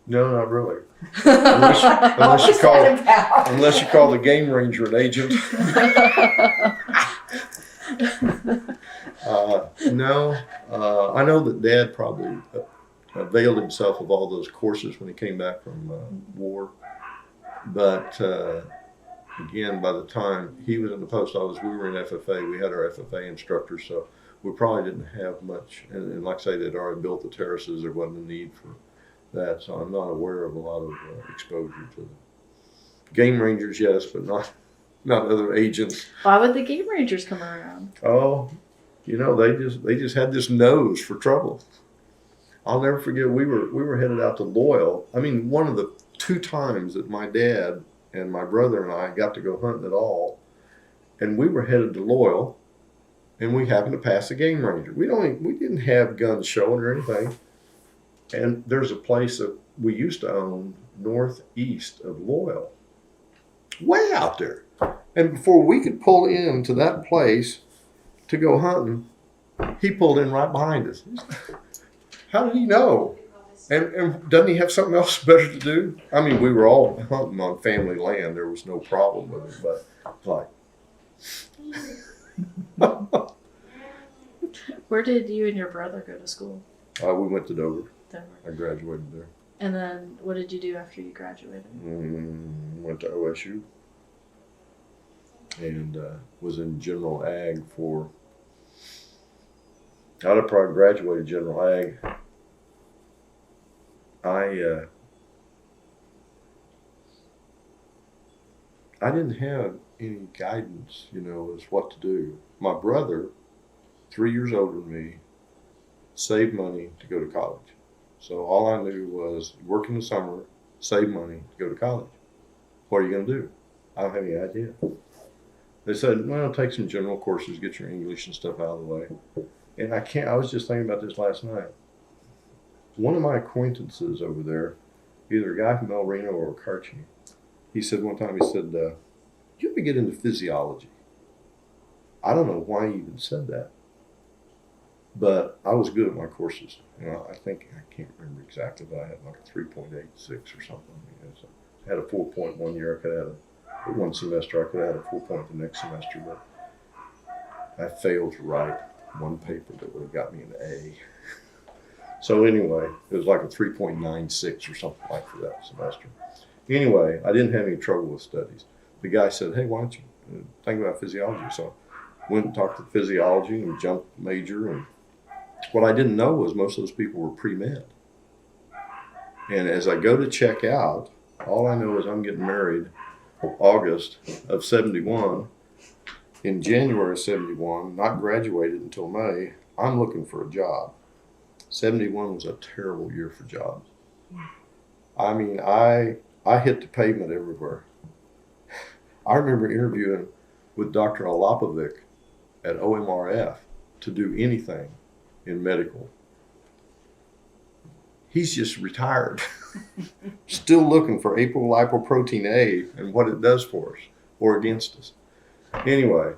No, not really. What Unless was that about? unless you call the game ranger an agent. No. I know that Dad probably availed himself of all those courses when he came back from war. But again, by the time he was in the post office, we were in FFA. We had our FFA instructors, so we probably didn't have much. And like I say, they'd already built the terraces. There wasn't a need for that, so I'm not aware of a lot of exposure to them. Game rangers, yes, but not other agents. Why would the game rangers come around? Oh, they just had this nose for trouble. I'll never forget. We were headed out to Loyal. I mean, one of the 2 times that my dad and my brother and I got to go hunting at all, and we were headed to Loyal, and we happened to pass a game ranger. We didn't have guns showing or anything. And there's a place that we used to own northeast of Loyal, way out there. And before we could pull into that place to go hunting, he pulled in right behind us. How did he know? And doesn't he have something else better to do? I mean, we were all hunting on family land. There was no problem with it, but like. Where did you and your brother go to school? We went to Dover. Denver. I graduated there. And then what did you do after you graduated? Went to OSU and was in general ag for. I'd have probably graduated general ag. I didn't have any guidance, as what to do. My brother, 3 years older than me, saved money to go to college. So all I knew was work in the summer, save money to go to college. What are you going to do? I don't have any idea. They said, well, take some general courses, get your English and stuff out of the way. And I was just thinking about this last night. One of my acquaintances over there, either a guy from El Reno or Karchi, he said one time, you ever get into physiology? I don't know why he even said that. But I was good at my courses. I can't remember exactly, but I had like a 3.86 or something. I had a 4.1 year. I could have had one semester. I could have had a 4 the next semester, but I failed to write one paper that would have got me an A. So anyway, it was like a 3.96 or something like for that semester. Anyway, I didn't have any trouble with studies. The guy said, hey, why don't you think about physiology? So I went and talked to physiology and jumped major. And what I didn't know was most of those people were pre-med. And as I go to check out, all I know is I'm getting married August of 71. In January of 71, not graduated until May, I'm looking for a job. 71 was a terrible year for jobs. I mean, I hit the pavement everywhere. I remember interviewing with Dr. Alapovic at OMRF to do anything in medical. He's just retired, still looking for apolipoprotein A and what it does for us or against us. Anyway,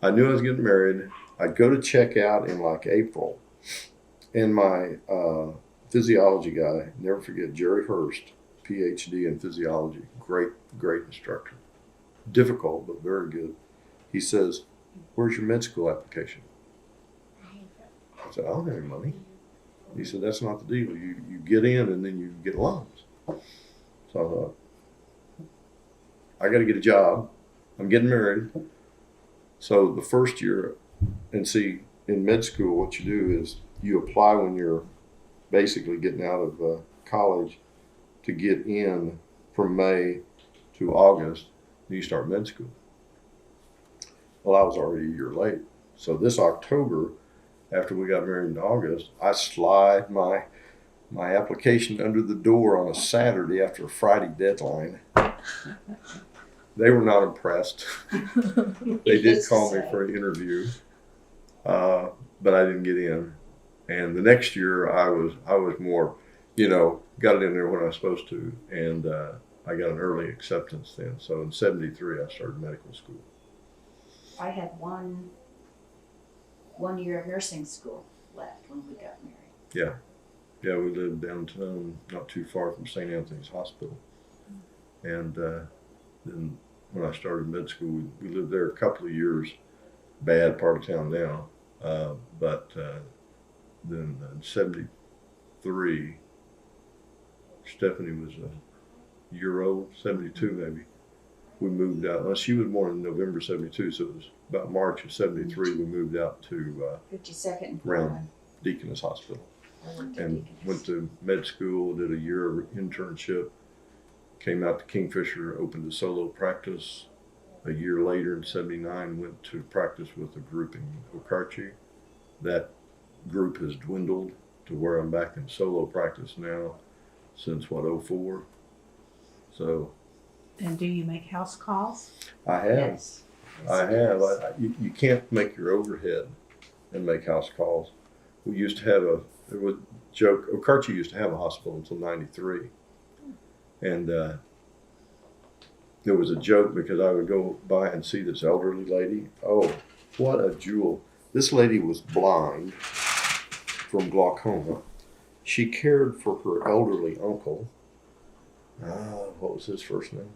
I knew I was getting married. I'd go to check out in like April, and my physiology guy, never forget, Jerry Hurst, PhD in physiology, great instructor. Difficult, but very good. He says, "Where's your med school application?" I said, "I don't have any money." He said, "That's not the deal. You get in and then you get loans." So I thought, I got to get a job. I'm getting married. So the first year, and see, in med school, what you do is you apply when you're basically getting out of college to get in from May to August, then you start med school. Well, I was already a year late. So this October, after we got married in August, I slide my application under the door on a Saturday after a Friday deadline. They were not impressed. They did call me for an interview, but I didn't get in. And the next year, I was more, got it in there when I was supposed to, and I got an early acceptance then. So in '73, I started medical school. I had one year of nursing school left when we got married. Yeah, we lived downtown, not too far from St. Anthony's Hospital. And then when I started med school, we lived there a couple of years, bad part of town now. But then in '73, Stephanie was a year old, 72 maybe. We moved out. Well, she was born in November '72, so it was about March of '73 we moved out to 52nd and around Deaconess Hospital. And went to med school, did a year of internship, came out to Kingfisher, opened a solo practice. A year later in '79, went to practice with a group in OOHRP. That group has dwindled to where I'm back in solo practice now since, '04. So. And do you make house calls? I have. Yes. I have. You can't make your overhead and make house calls. We used to have there was a joke, OOHRP used to have a hospital until '93. And there was a joke because I would go by and see this elderly lady. Oh, what a jewel. This lady was blind from glaucoma. She cared for her elderly uncle. What was his first name?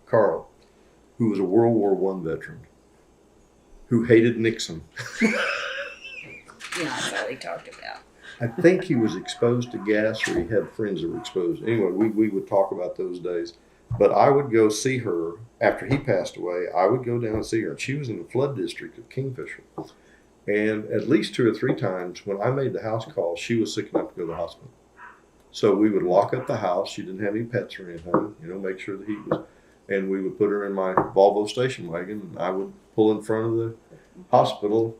Carl, who was a World War I veteran, who hated Nixon. Yeah, that's all he talked about. I think he was exposed to gas, or he had friends that were exposed. Anyway, we would talk about those days. But I would go see her after he passed away. I would go down and see her. And she was in the flood district of Kingfisher. And at least 2 or 3 times when I made the house call, she was sick enough to go to the hospital. So we would lock up the house. She didn't have any pets or anything, make sure the heat was. And we would put her in my Volvo station wagon, and I would pull in front of the hospital,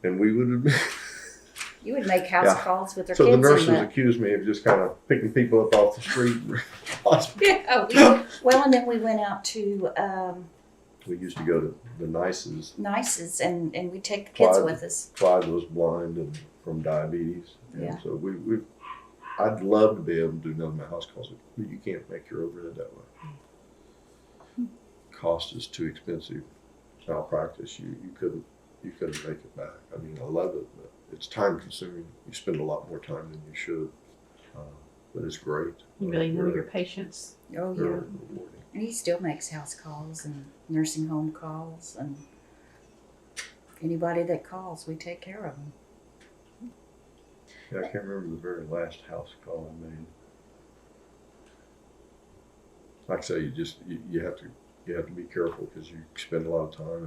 and we would. You would make house calls with their so kids. So the nurses in accused me of just kind of picking people up off the street. Yeah, well, and then we went out to we used to go to the Nykolaiszyn, and we'd take the kids with us. Clyde was blind and from diabetes. And so I'd love to be able to do none of my house calls, but you can't make your overhead that way. Cost is too expensive. Malpractice, you couldn't make it back. I mean, I love it, but it's time consuming. You spend a lot more time than you should, but it's great. You really know your patients. Oh yeah. Rewarding. And he still makes house calls and nursing home calls, and anybody that calls, we take care of them. Yeah, I can't remember the very last house call I made. Like I say, you have to be careful because you spend a lot of time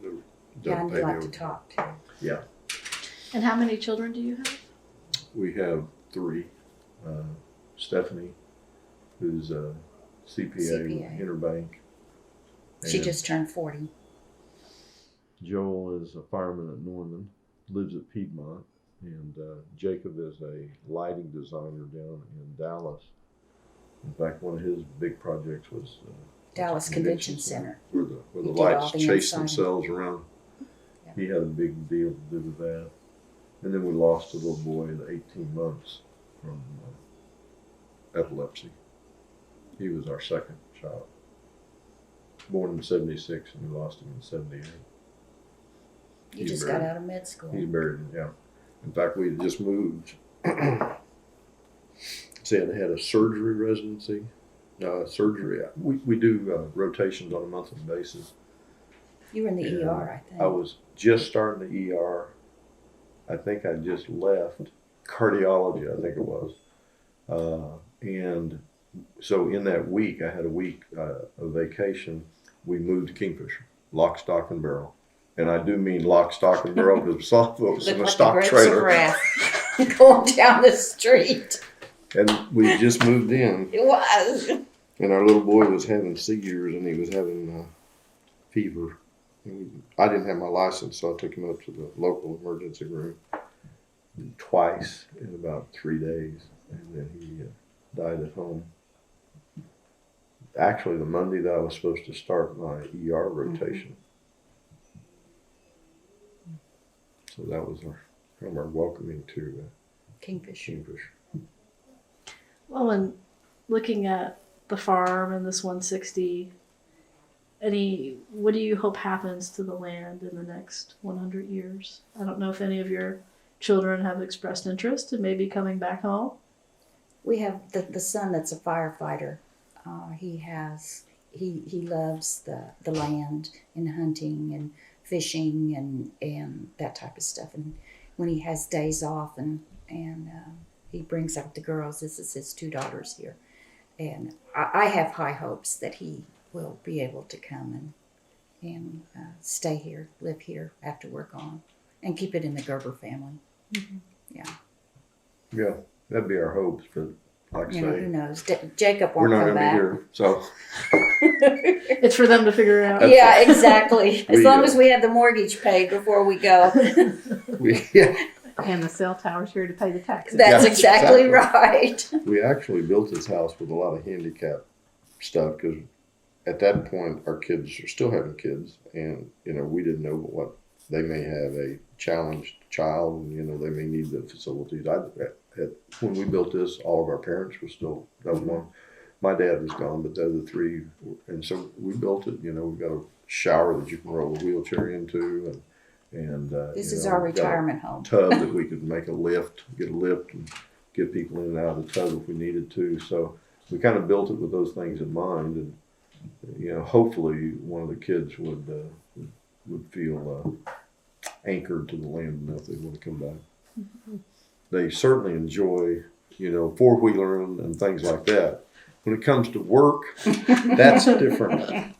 and And you like to talk too. Yeah. And how many children do you have? We have 3. Stephanie, who's a CPA with Interbank. She just turned 40. Joel is a fireman at Norman, lives at Piedmont, and Jacob is a lighting designer down in Dallas. In fact, one of his big projects was Dallas Convention Center. where the lights chase themselves around. Yeah. he had a big deal to do with that. And then we lost a little boy at 18 months from epilepsy. He was our second child. Born in 76 and we lost him in 78. You just got out of med school. He's buried, yeah. In fact, we had just moved. See, I had a surgery residency. Surgery. We do rotations on a monthly basis. You were in the And ER, I think. I was just starting the ER. I think I just left cardiology, I think it was. And so in that week, I had a week of vacation. We moved to Kingfisher, lock, stock, and barrel. And I do mean lock, stock, and barrel because soft was in a stock trailer. Going down the street. And we just moved in. It was. And our little boy was having seizures and he was having fever. And I didn't have my license, so I took him up to the local emergency room twice in about 3 days. And then he died at home. Actually, the Monday that I was supposed to start my ER rotation. So that was our welcoming to Kingfisher. Well, and looking at the farm and this 160, what do you hope happens to the land in the next 100 years? I don't know if any of your children have expressed interest in maybe coming back home. We have the son that's a firefighter. He loves the land and hunting and fishing and that type of stuff. And when he has days off and he brings out the girls, this is his 2 daughters here. And I have high hopes that he will be able to come and stay here, live here after we're gone, and keep it in the Gerber family. Mm-hmm. Yeah, that'd be our hopes, but like I say, who knows? Jacob we're won't not come going to be back. here, so. It's for them to figure out. Yeah, exactly. As We, long as we have the mortgage paid before we go. And the cell tower's here to pay the taxes. That's Yeah, exactly exactly. right. We actually built this house with a lot of handicap stuff because at that point our kids are still having kids, and we didn't know what they may have a challenged child, and they may need the facilities. When we built this, all of our parents were still. That was one. My dad was gone, but the other 3, and so we built it. We've got a shower that you can roll a wheelchair into, and This is our retirement home. Tub that we could make get a lift and get people in and out of the tub if we needed to. So we kind of built it with those things in mind, and hopefully one of the kids would feel anchored to the land enough they want to come back. Mm-hmm. They certainly enjoy 4-wheeler and things like that. When it comes to work, that's different.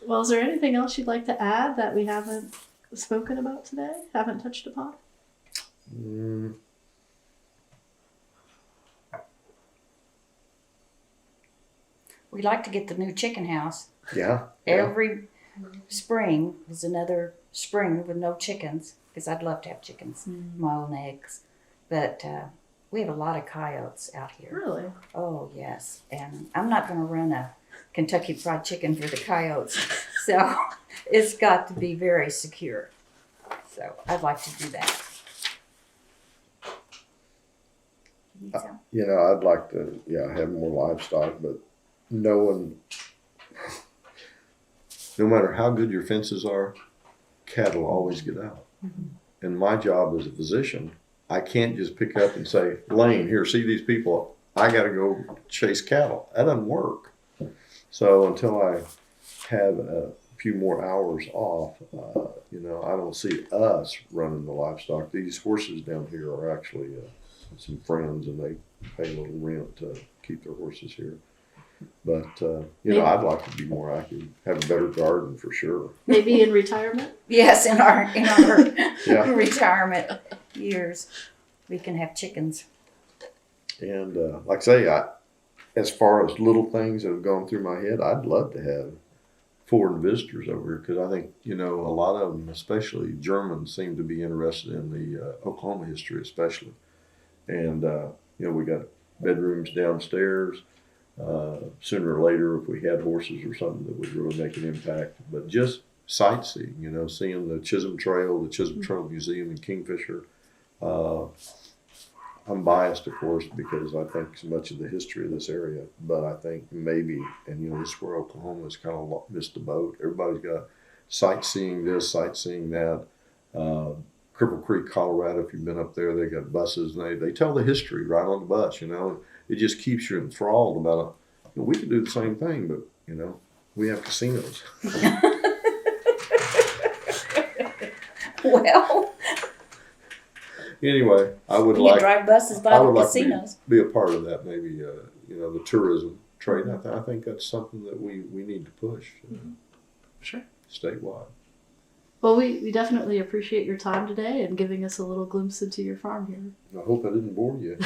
Well, is there anything else you'd like to add that we haven't spoken about today, haven't touched upon? We'd like to get the new chicken house. Yeah. Every spring is another spring with no chickens, because I'd love to have chickens, my own eggs. But we have a lot of coyotes out here. Really? Oh, yes. And I'm not going to run a Kentucky Fried Chicken for the coyotes. So it's got to be very secure. So I'd like to do that. You need some? I'd like to, have more livestock, but no matter how good your fences are, cattle always get out. Mm-hmm. And my job as a physician, I can't just pick up and say, Lane, here, see these people. I got to go chase cattle. That doesn't work. So until I have a few more hours off, I don't see us running the livestock. These horses down here are actually some friends, and they pay a little rent to keep their horses here. But, I'd like to be more active, have a better garden for sure. Maybe in retirement? Yes, in our retirement years, we can have chickens. And like I say, as far as little things that have gone through my head, I'd love to have foreign visitors over here because I think, a lot of them, especially Germans, seem to be interested in the Oklahoma history especially. And, we got bedrooms downstairs. Sooner or later, if we had horses or something, that would really make an impact. But just sightseeing, you know, seeing the Chisholm Trail, the Chisholm Trail Museum in Kingfisher. I'm biased, of course, because I think so much of the history of this area, but I think maybe, and you know, this is where Oklahoma's kind of missed the boat. Everybody's got sightseeing this, sightseeing that. Cripple Creek, Colorado, if you've been up there, they got buses, and they tell the history right on the bus, you know. It just keeps you enthralled about it. You know, we could do the same thing, but, you know, we have casinos. Well, Anyway, I would you like can drive buses by I the would like casinos. to be a part of that. Maybe you know, the tourism trade. I think that's something that we need to push Sure. statewide. Well, we definitely appreciate your time today and giving us a little glimpse into your farm here. I hope I didn't bore you.